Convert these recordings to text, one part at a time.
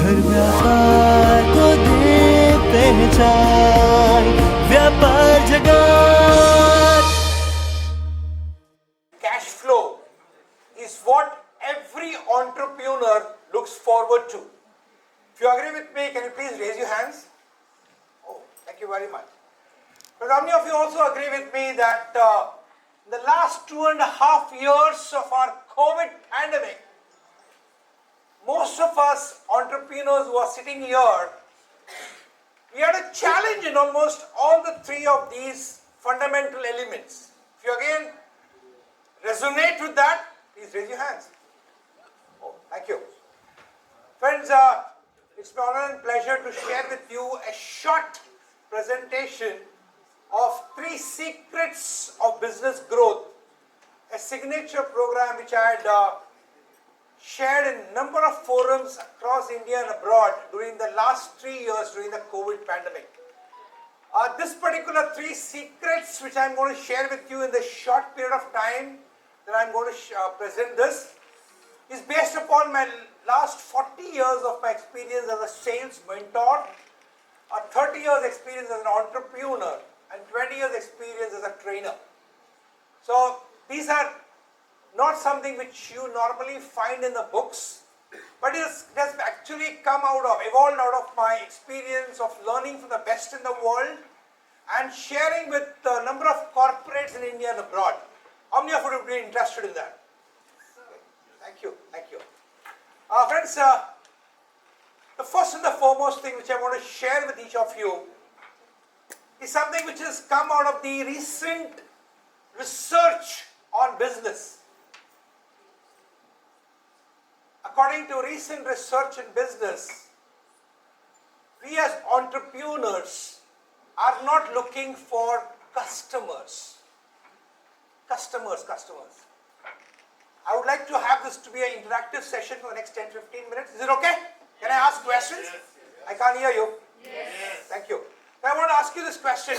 हर व्यापार को दे पहचान, व्यापार जगत। Cash flow is what every entrepreneur looks forward to. If you agree with me, can you please raise your hands? Oh, thank you very much. But how many of you also agree with me that in the last 2.5 years of our COVID pandemic, most of us entrepreneurs who are sitting here, we had a challenge in almost all the three of these fundamental elements. If you again resonate with that, please raise your hands. Oh, thank you. Friends, it's my honor and pleasure to share with you a short presentation of 3 secrets of business growth, a signature program which I had shared in a number of forums across India and abroad during the last 3 years during the COVID pandemic. This particular 3 secrets which I am going to share with you in the short period of time that I am going to present this is based upon my last 40 years of my experience as a sales mentor, 30 years experience as an entrepreneur, and 20 years experience as a trainer. So these are not something which you normally find in the books, but it has actually evolved out of my experience of learning from the best in the world and sharing with a number of corporates in India and abroad. How many of you would be interested in that? Thank you, thank you. Friends, the first and the foremost thing which I want to share with each of you is something which has come out of the recent research on business. According to recent research in business, we as entrepreneurs are not looking for customers. Customers. I would like to have this to be an interactive session for the next 10-15 minutes. Is it okay? Can I ask questions? Yes. I can't hear you. Yes. Thank you. I want to ask you this question.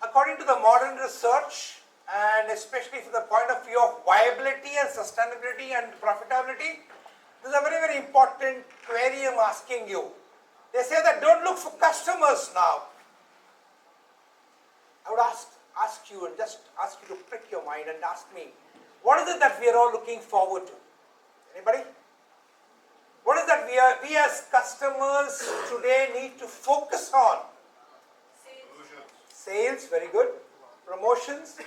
According to the modern research, and especially from the point of view of viability and sustainability and profitability, this is a very, very important query I'm asking you. They say that don't look for customers now. I would ask you and just ask you to prick your mind and ask me, what is it that we are all looking forward to? Anybody? What is that we as customers today need to focus on? Sales, very good. Promotions?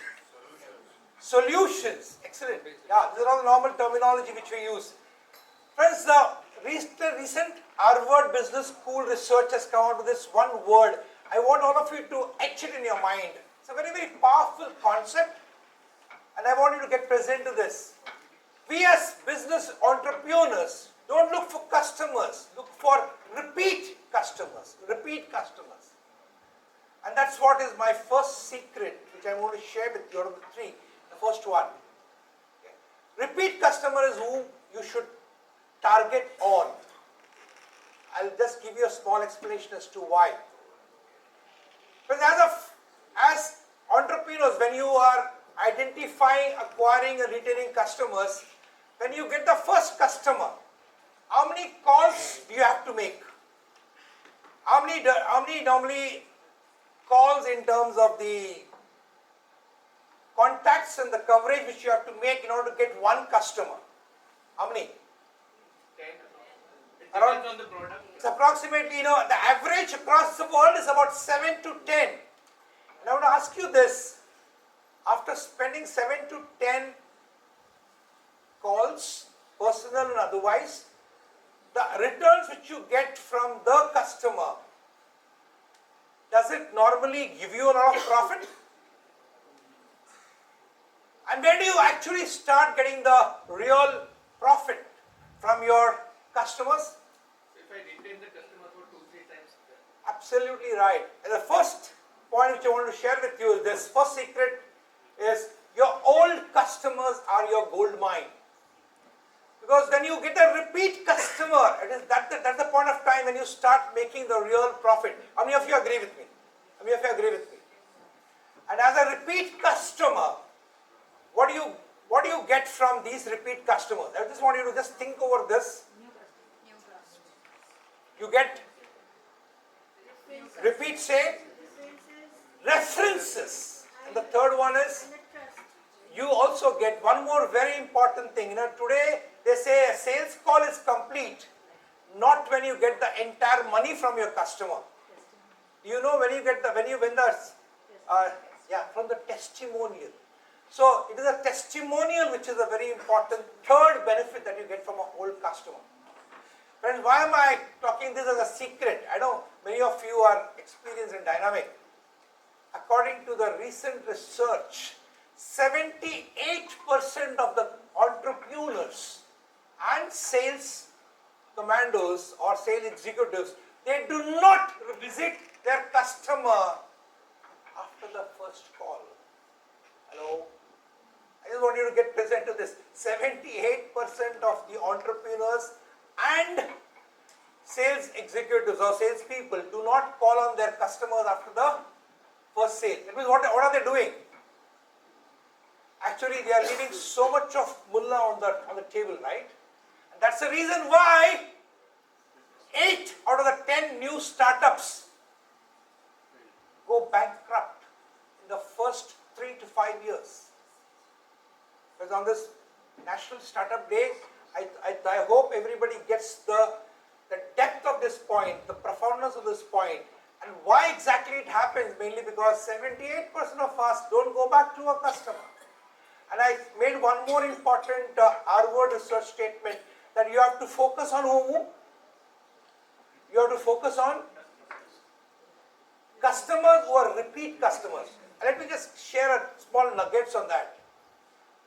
Solutions. Excellent. Yeah, these are all the normal terminology which we use. Friends, the recent Harvard Business School research has come out with this one word. I want all of you to etch it in your mind. It's a very, very powerful concept, and I want you to get present to this. We as business entrepreneurs don't look for customers, look for repeat customers. And that's what is my first secret, which I'm going to share with you out of the 3. The first one. Okay. Repeat customer is who you should target on. I'll just give you a small explanation as to why. Because as entrepreneurs, when you are identifying, acquiring and retaining customers, when you get the first customer, how many calls do you have to make? How many normally calls in terms of the contacts and the coverage which you have to make in order to get one customer? How many? 10. It depends on the product. It's approximately, the average across the world is about 7 to 10. And I want to ask you this. After spending 7 to 10 calls, personal and otherwise, the returns which you get from the customer, does it normally give you a lot of profit? And when do you actually start getting the real profit from your customers? If I retain the customer for 2-3 times. Absolutely right. And the first point which I want to share with you is this. First secret is your old customers are your gold mine. Because when you get a repeat customer, that's the point of time when you start making the real profit. How many of you agree with me? How many of you agree with me? And as a repeat customer, what do you get from these repeat customers? I just want you to just think over this. You get repeat sale, references. And the third one is you also get one more very important thing. Today they say a sales call is complete, not when you get the entire money from your customer. You know when you get the from the testimonial. So it is a testimonial which is a very important third benefit that you get from an old customer. Friends, why am I talking this as a secret? I know many of you are experienced and dynamic. According to the recent research, 78% of the entrepreneurs and sales commandos or sales executives, they do not visit their customer after the first call. Hello? I just want you to get present to this. 78% of the entrepreneurs and sales executives or sales people do not call on their customers after the first sale. That means what are they doing? Actually, they are leaving so much of mullah on the table, right? And that's the reason why 8 out of the 10 new startups go bankrupt in the first 3 to 5 years. Because on this National Startup Day, I hope everybody gets the depth of this point, the profoundness of this point, and why exactly it happens, mainly because 78% of us don't go back to a customer. And I made one more important Harvard research statement that you have to focus on who? You have to focus on customers who are repeat customers. And let me just share a small nuggets on that.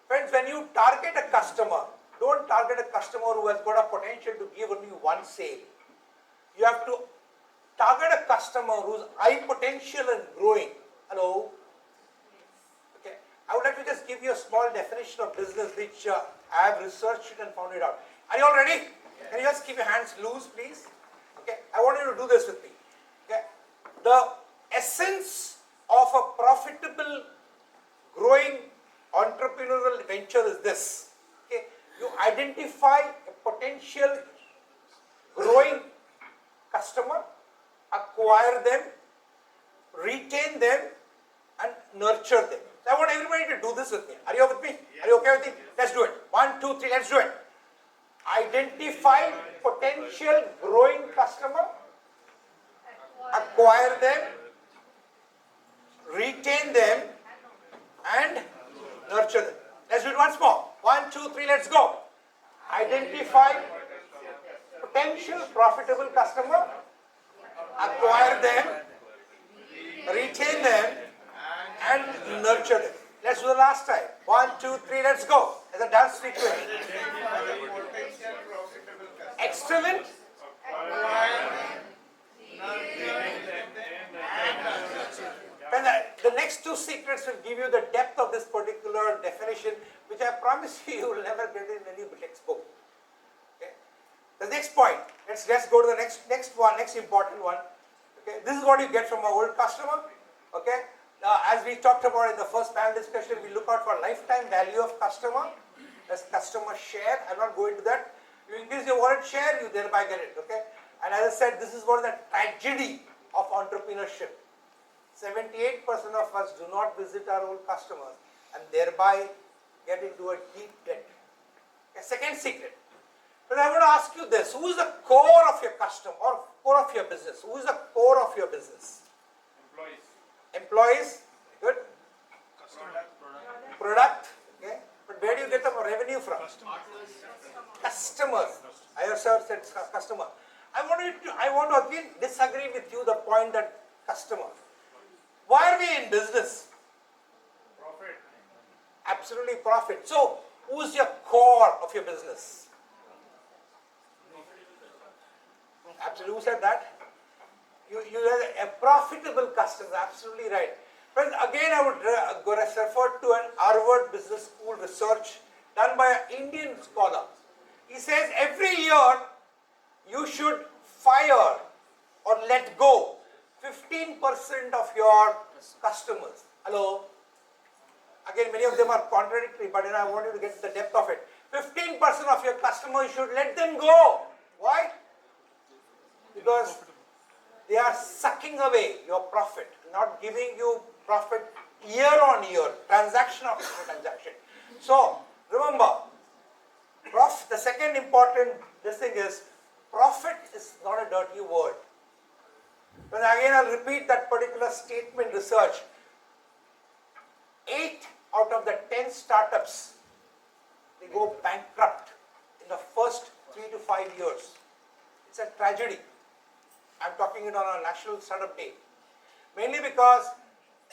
Friends, when you target a customer, don't target a customer who has got a potential to give only one sale. You have to target a customer who's high potential and growing. Hello? Okay. I would like to just give you a small definition of business which I have researched it and found it out. Are you all ready? Yes. Can you just keep your hands loose, please? Okay. I want you to do this with me. Okay. The essence of a profitable, growing entrepreneurial venture is this. Okay. You identify a potential growing customer, acquire them, retain them, and nurture them. So I want everybody to do this with me. Are you with me? Yes. Are you okay with me? Let's do it. 1, 2, 3, let's do it. Identify potential growing customer, acquire them, retain them, and nurture them. Let's do it once more. 1, 2, 3, let's go. Identify potential profitable customer, acquire them, retain them, and nurture them. Let's do the last time. 1, 2, 3, let's go. As a dance sequence. Excellent. And the next two secrets will give you the depth of this particular definition, which I promise you will never get in any textbook. Okay. The next point. Let's go to the next important one. Okay. This is what you get from an old customer. Okay. As we talked about in the first panel discussion, we look out for lifetime value of customer. As customer share. I'm not going to that. You increase your wallet share, you thereby get it. Okay. And as I said, this is one of the tragedy of entrepreneurship. 78% of us do not visit our old customers and thereby get into a deep debt. A second secret. But I want to ask you this: who is the core of your customer or core of your business? Who is the core of your business? Employees. Employees. Good. Product. Okay. But where do you get the revenue from? Customers. I yourself said customer. I want to again disagree with you the point that customer. Why are we in business? Profit. Absolutely profit. So, who is your core of your business? Absolutely. Who said that? You are a profitable customer. Absolutely right. Friends, again I would refer to an Harvard Business School research done by an Indian scholar. He says every year you should fire or let go 15% of your customers. Hello? Again, many of them are contradictory, but I want you to get the depth of it. 15% of your customers, you should let them go. Why? because they are sucking away your profit, not giving you profit year on year, transaction after transaction. So remember, the second important thing is profit is not a dirty word. But again, I'll repeat that particular statement research. 8 out of the 10 startups, they go bankrupt in the first 3 to 5 years. It's a tragedy. I'm talking it on a National Startup Day. Mainly because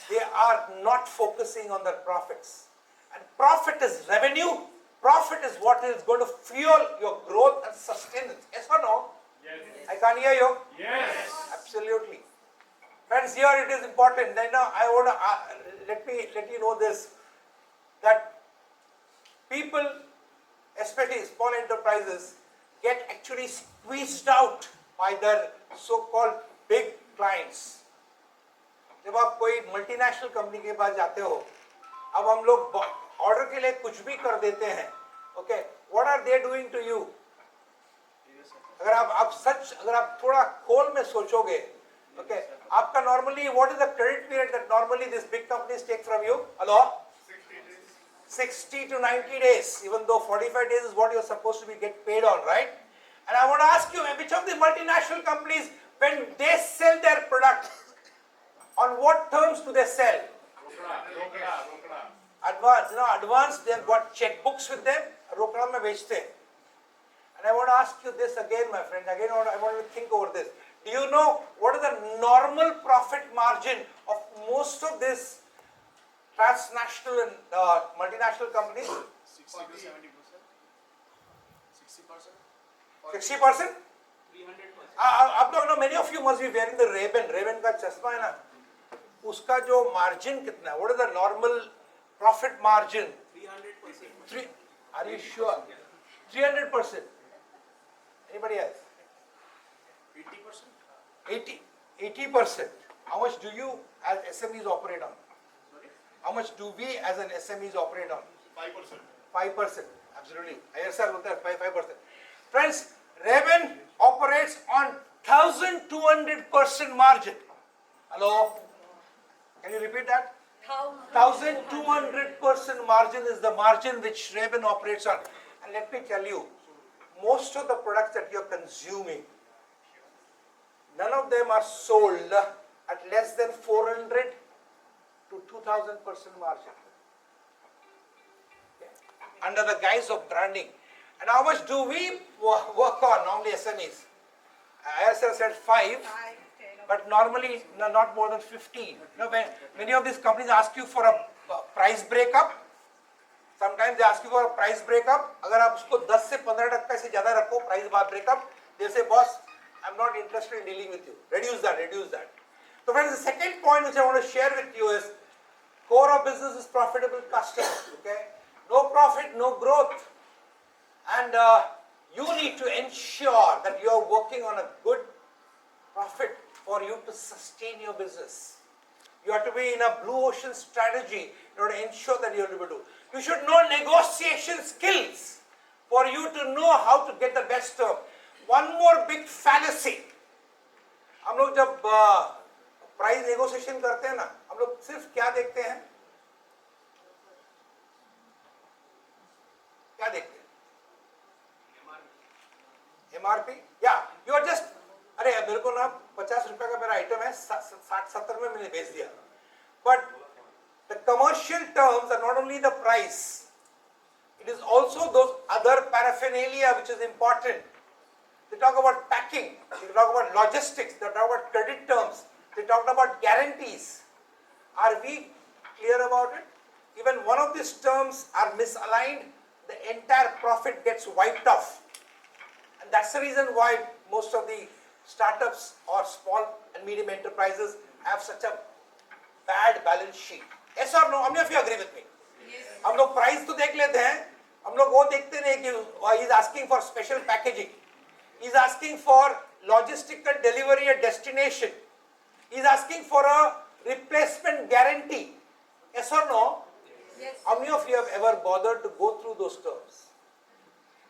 they are not focusing on their profits. And profit is revenue. Profit is what is going to fuel your growth and sustenance. Yes or no? Yes. I can't hear you. Yes. Absolutely. Friends, here it is important. Now I want to let you know this, that people, especially small enterprises, get actually squeezed out by their so-called big clients. जब आप कोई multinational company के पास जाते हो, अब हम लोग order के लिए कुछ भी कर देते हैं, okay, what are they doing to you? अगर आप थोड़ा खोल में सोचोगे, ओके, आपका normally what is the credit period that normally this big companies take from you? Hello, 60 to 90 days, even though 45 days is what you're supposed to be get paid on, right? And I want to ask you, which of the multinational companies, when they sell their product, on what terms do they sell? Advance, advance, they've got checkbooks with them, rokra mein bechte hain. And I want to ask you this again, my friend, I want you to think over this. Do you know what is the normal profit margin of most of these transnational and multinational companies? 60 to 70%. 60%. 60%? 300%. आप लोग know, many of you must be wearing the Ray-Ban का चश्मा है ना, उसका जो margin कितना है? What is the normal profit margin? 300%. Are you sure? 300%. Anybody else? 80%. 80%. How much do you as SMEs operate on? Sorry? How much do we as an SMEs operate on? 5%. 5%. Absolutely. Yes, sir, 5%. Friends, Ray-Ban operates on 1,200% margin. Hello? Can you repeat that? 1,200% margin is the margin which Ray-Ban operates on. And let me tell you, most of the products that you're consuming, none of them are sold at less than 400 to 2,000% margin. Okay. Under the guise of branding. And how much do we work on, normally SMEs? As I said, 5, but normally not more than 15. Many of these companies ask you for a price breakup. Sometimes they ask you for a price breakup. अगर आप उसको 10 से 15% से ज़्यादा रखो price breakup, they say, boss, I'm not interested in dealing with you. Reduce that. So friends, the second point which I want to share with you is core of business is profitable customers. Okay, no profit, no growth, and you need to ensure that you are working on a good profit for you to sustain your business. You have to be in a blue ocean strategy in order to ensure that you are able to. You should know negotiation skills for you to know how to get the best term. One more big fallacy. हम लोग जब price negotiation करते हैं ना, हम लोग सिर्फ क्या देखते हैं? क्या देखते हैं? MRP? Yeah, you are just, अरे मेरे को ना 50 रुपए का मेरा आइटम है, 60-70 में मैंने बेच दिया. But the commercial terms are not only the price, it is also those other paraphernalia which is important. They talk about packing, they talk about logistics, they talk about credit terms, they talk about guarantees. Are we clear about it? Even one of these terms are misaligned, the entire profit gets wiped off. And that's the reason why most of the startups or small and medium enterprises have such a bad balance sheet. Yes or no? How many of you agree with me? Yes. हम लोग price तो देख लेते हैं, हम लोग वो देखते नहीं कि he is asking for special packaging, he is asking for logistical delivery at destination, he is asking for a replacement guarantee. Yes or no? Yes. How many of you have ever bothered to go through those terms?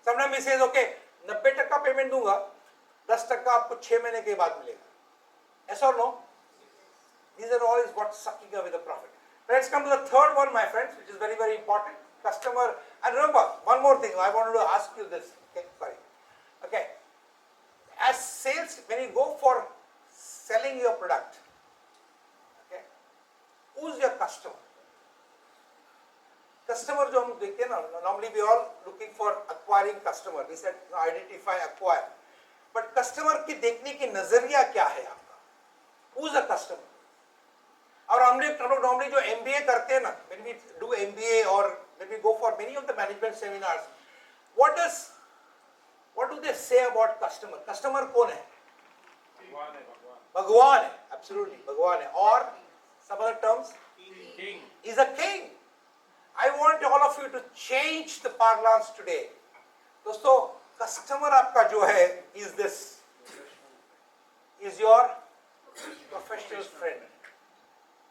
Sometimes he says, okay, 90% payment दूंगा, 10% आपको 6 महीने के बाद मिलेगा. Yes or no? These are all is what's sucking away the profit. Let's come to the third one, my friends, which is very, very important. Customer, and remember, one more thing, I wanted to ask you this. Okay, sorry. Okay. As sales, when you go for selling your product, okay, who's your customer? Customer जो हम देखते हैं ना, normally we all looking for acquiring customer. We said identify, acquire. But customer की देखने की नजरिया क्या है आपका? Who's the customer? और हम लोग normally जो MBA करते हैं ना, when we do MBA or when we go for many of the management seminars, what do they say about customer? Customer कौन है? भगवान है, absolutely, भगवान है. और some other terms? King. Is a king. I want all of you to change the parlance today. दोस्तों, customer आपका जो है is this, is your professional friend.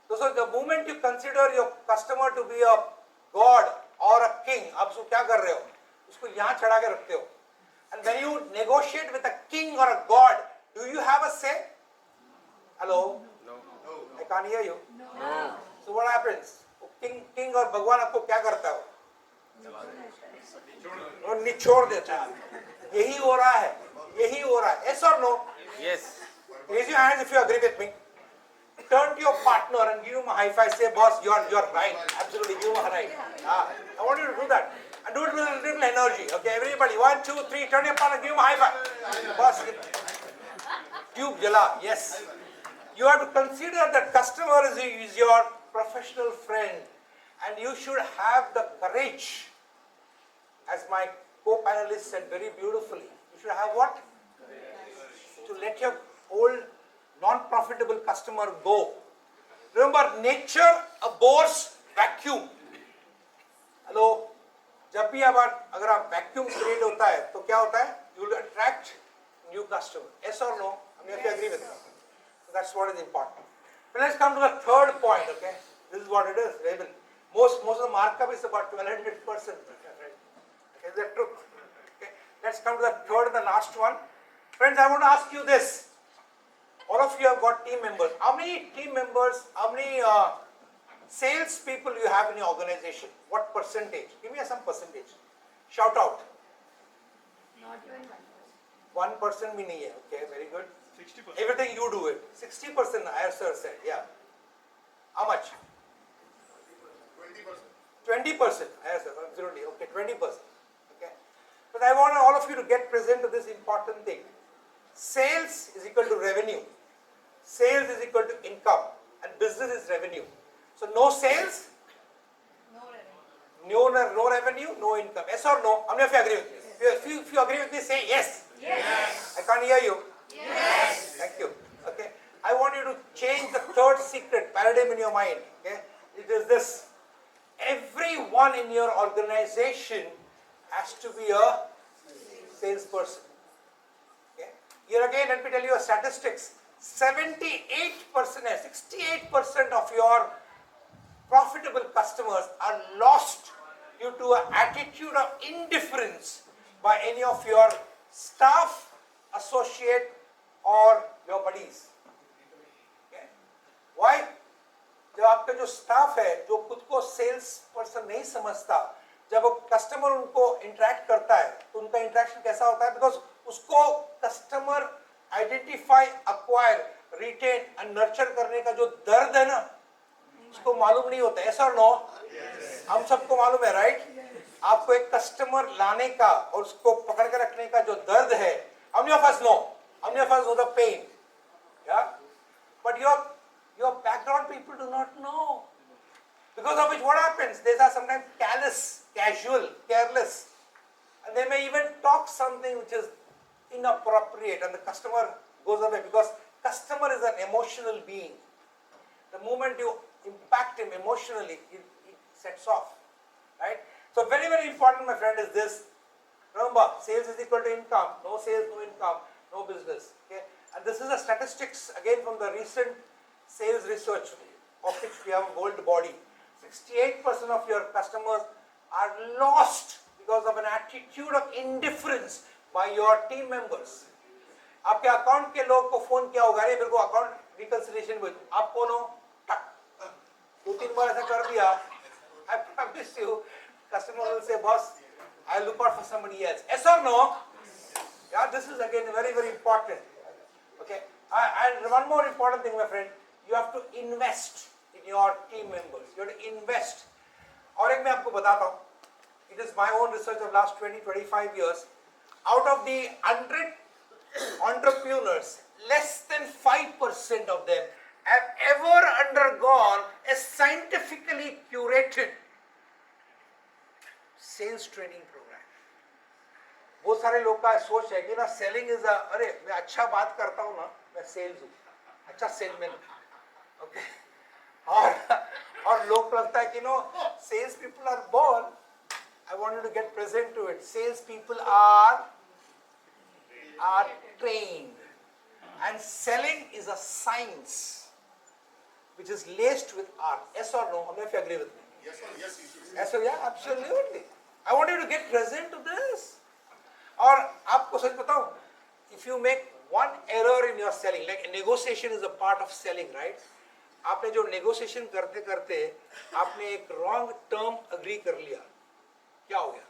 दोस्तों, the moment you consider your customer to be a god or a king, आप उसको क्या कर रहे हो? उसको यहाँ चढ़ा के रखते हो. And when you negotiate with a king or a god, do you have a say? Hello? No. I can't hear you. No. So what happens? King और भगवान आपको क्या करता है? वो निचोड़ देता है. यही हो रहा है. यही हो रहा है. Yes or no? Yes. Raise your hands if you agree with me. Turn to your partner and give him a high five. Say, boss, you're right. Absolutely, give him a right. I want you to do that. And do it with a little energy. Okay, everybody. 1, 2, 3. Turn to your partner. Give him a high five. Boss, tube jala. Yes. You have to consider that customer is your professional friend, and you should have the courage, as my co-panelist said very beautifully, you should have what? To let your old non-profitable customer go. Remember, nature abhors vacuum. Hello? जब भी अगर आप vacuum create होता है, तो क्या होता है? You will attract new customer. Yes or no? I mean, if you agree with me. So that's what is important. But let's come to the third point, okay? This is what it is. Most of the markup is about 1200%. Okay, is that true? Okay. Let's come to the third and the last one. Friends, I want to ask you this. All of you have got team members. How many team members, how many sales people you have in your organization? What percentage? Give me some percentage. Shout out. Not even 1% भी नहीं है. Okay, very good. 60%. Everything you do it. 60%, Ayer sir said, yeah. How much? 20%. Ayer sir, absolutely. Okay, 20%. Okay. But I want all of you to get present to this important thing. Sales is equal to revenue. Sales is equal to income. And business is revenue. So no sales, no revenue. no revenue, no income. Yes or no? How many of you agree with me? If you agree with me, say yes. Yes. I can't hear you. Yes. Thank you. Okay. I want you to change the third secret paradigm in your mind. Okay. It is this. Everyone in your organization has to be a salesperson. Okay. Here again, let me tell you a statistics. 68%, 68% of your profitable customers are lost due to an attitude of indifference by any of your staff, associate, or your buddies. Okay? Why? जब आपका जो staff है जो खुद को sales person नहीं समझता, जब वो कस्टमर उनको इंटरेक्ट करता है तो उनका इंटरेक्शन कैसा होता है? बिकॉज उसको customer identify, acquire, retain and nurture करने का जो दर्द है ना, उसको मालूम नहीं होता. ऐसा नो? हम सबको मालूम है, राइट? आपको एक कस्टमर लाने का और उसको पकड़ के रखने का जो दर्द है, how many of us know? How many of us know the pain? Yeah? But your background people do not know. Because of which what happens? They are sometimes callous, casual, careless. And they may even talk something which is inappropriate and the customer goes away because customer is an emotional being. The moment you impact him emotionally, he sets off. Right? So very, very important, my friend, is this. Remember, sales is equal to income. No sales, no income, no business. Okay? And this is the statistics again from the recent sales research of which we have a world body. 68% of your customers are lost because of an attitude of indifference by your team members. आपके account के लोग को phone किया होगा, अरे मेरे को account reconciliation भेज, आप कौन हो, टक 2-3 बार ऐसा कर दिया, I promise you customer will say, boss, I'll look out for somebody else. Yes or no? Yeah, this is again very, very important. Okay, and one more important thing, my friend, you have to invest in your team members. You have to invest. और एक मैं आपको बताता हूँ, it is my own research of last 20-25 years. Out of the 100 entrepreneurs, less than 5% of them have ever undergone a scientifically curated sales training program. बहुत सारे लोग का सोच है कि ना सेलिंग इज अरे मैं अच्छा बात करता हूँ ना, मैं सेल्स हूँ, अच्छा सेलमैन, ओके, और लोग को लगता है कि no sales people are born. I want you to get present to it. Sales people are trained, and selling is a science which is laced with art. Yes or no? If you agree with me. Yes, sir. Yes, Yes, sir. Yeah, absolutely. I want you to get present to this. और आपको सच बताऊं, if you make one error in your selling, like negotiation is a part of selling, right? आपने जो negotiation करते करते आपने एक wrong term agree कर लिया, क्या हो गया?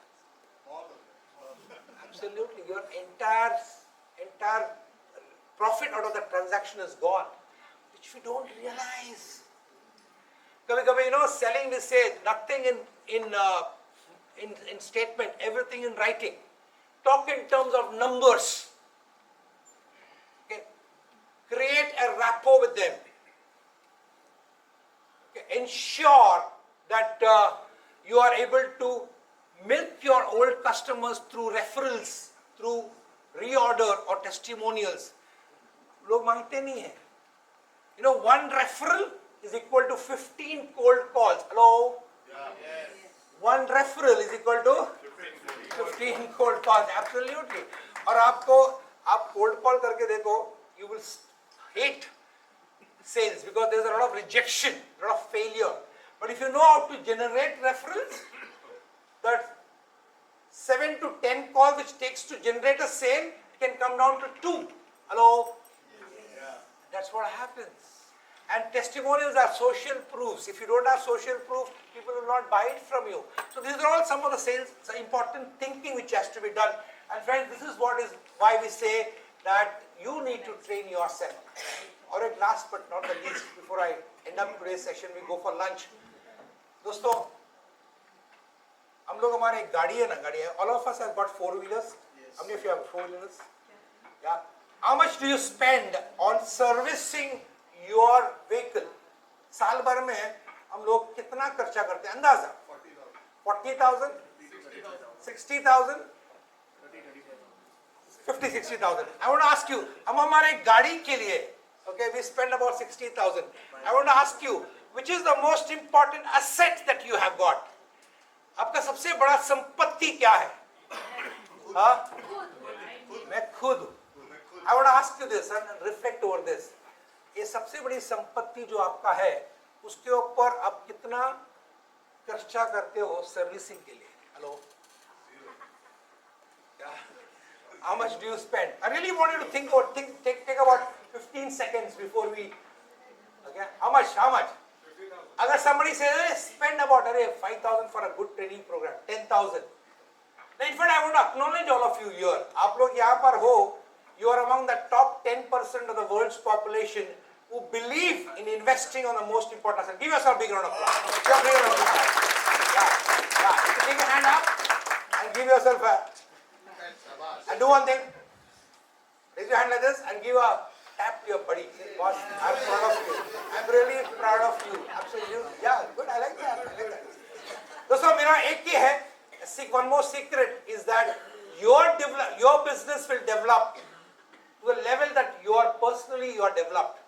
Absolutely, your entire profit out of the transaction is gone, which we don't realize. कभी-कभी, you know, selling we say nothing in statement, everything in writing. Talk in terms of numbers. Okay. Create a rapport with them. Okay. Ensure that you are able to milk your old customers through referrals, through reorder or testimonials. लोग मांगते नहीं हैं. You know, one referral is equal to 15 cold calls. Hello? Yes. One referral is equal to 15 cold calls. Absolutely. और आप cold call करके देखो, you will hate sales because there is a lot of rejection, a lot of failure. But if you know how to generate referrals, that 7 to 10 calls which takes to generate a sale can come down to 2. Hello? Yeah. That's what happens. And testimonials are social proofs. If you don't have social proof, people will not buy it from you. So these are all some of the sales, the important thinking which has to be done. And friends, this is why we say that you need to train yourself. Alright, last but not the least, before I end up today's session, we go for lunch. दोस्तों, हम लोग हमारे एक गाड़ी है. All of us have got 4-wheelers. How many of you have 4-wheelers? Yeah. How much do you spend on servicing your vehicle? साल भर में हम लोग कितना खर्चा करते हैं? अंदाजा 40,000, 60,000, 50-60,000. I want to ask you, हम हमारे गाड़ी के लिए, okay, we spend about 60,000. I want to ask you, which is the most important asset that you have got? आपका सबसे बड़ा संपत्ति क्या है? हाँ? मैं खुद हूँ. I want to ask you this and reflect over this. ये सबसे बड़ी संपत्ति जो आपका है, उसके ऊपर आप कितना खर्चा करते हो सर्विसिंग के लिए? Hello? How much do you spend? I really want you to think take about 15 seconds before we. Okay? How much? अगर somebody says spend about 5,000 for a good training program, 10,000. Now, in fact, I want to acknowledge all of you here. आप लोग यहाँ पर हो, you are among the top 10% of the world's population who believe in investing on the most important asset. Give yourself a big round of applause. Yeah. Take a hand up and give yourself a. And do one thing. Raise your hand like this and give a tap to your buddy. Say, boss, I'm proud of you. I'm really proud of you. Absolutely. Yeah, good. I like that. दोस्तों मेरा एक ही है. One more secret is that your business will develop to a level that you are developed.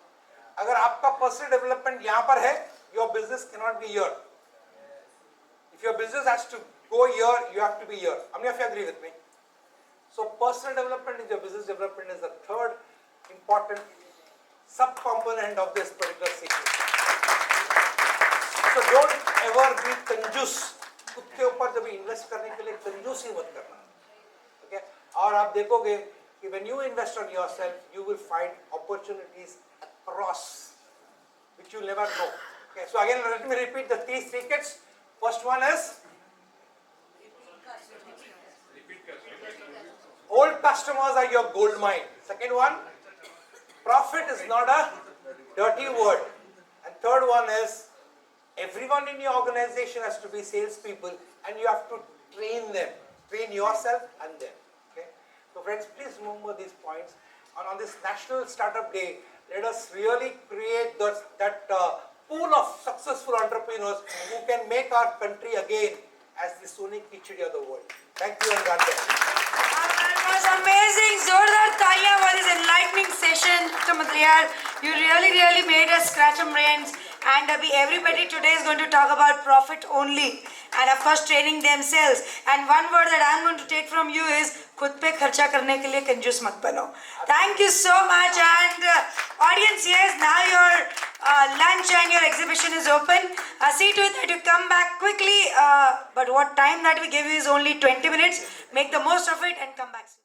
अगर आपका personal development यहाँ पर है, your business cannot be here. If your business has to go here, you have to be here. How many of you agree with me? So personal development is your business development is the third important sub-component of this particular secret. So don't ever be कंजूस. खुद के ऊपर जब invest करने के लिए कंजूसी मत करना. Okay? और आप देखोगे when you invest on yourself, you will find opportunities across, which you'll never know. Okay, so again, let me repeat the three secrets. First one is old customers are your gold mine. Second one, profit is not a dirty word. And third one is everyone in your organization has to be salespeople, and you have to train them, train yourself and them. Okay. So friends, please remember these points. And on this National Startup Day, let us really create that pool of successful entrepreneurs who can make our country again as the Soni Khichdi of the world. Thank you and God bless. That was amazing. Zordar Talia for this enlightening session, Dr. Madriyar. You really made us scratch our brains. And everybody today is going to talk about profit only. And of course, training themselves. And one word that I'm going to take from you is, खुद पे खर्चा करने के लिए कंजूस मत बनो. Thank you so much. And audience, yes, now your lunch and your exhibition is open. See to it that you come back quickly. But what time that we give you is only 20 minutes. Make the most of it and come back soon.